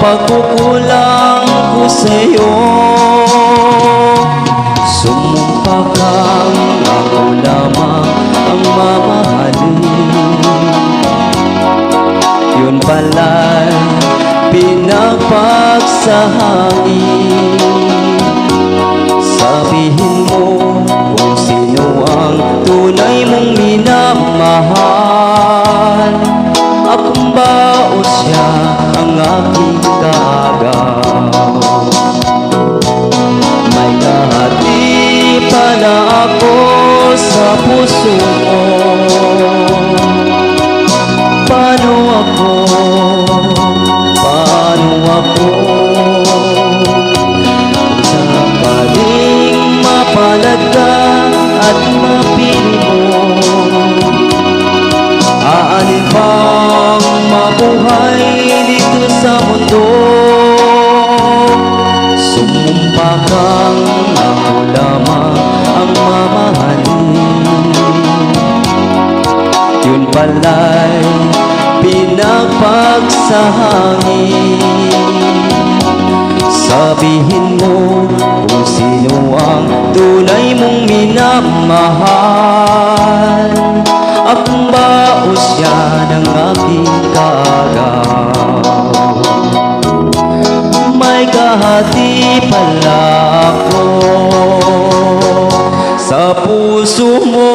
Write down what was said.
pagkukulang ko sa'yo. Sumumpa kang ako lamang ang mamahalin. Yun pala'y pinapagsahangin. Sabihin mo kung sino ang tunay mong minamahal. Akong ba o siya ang aking kagaw? May kahati pala ako sa puso mo. Paano ako? Paano ako? Sakaling mapalad ka at mapili mo, aanin bang mabuhay dito sa mundo? Sumumpa kang ako lamang ang mamahalin. Yun pala'y pinapagsahangin. Sabihin mo kung sino ang tunay mong minamahal. Akong ba o siya ng aking kagaw? May kahati pala ako sa puso mo.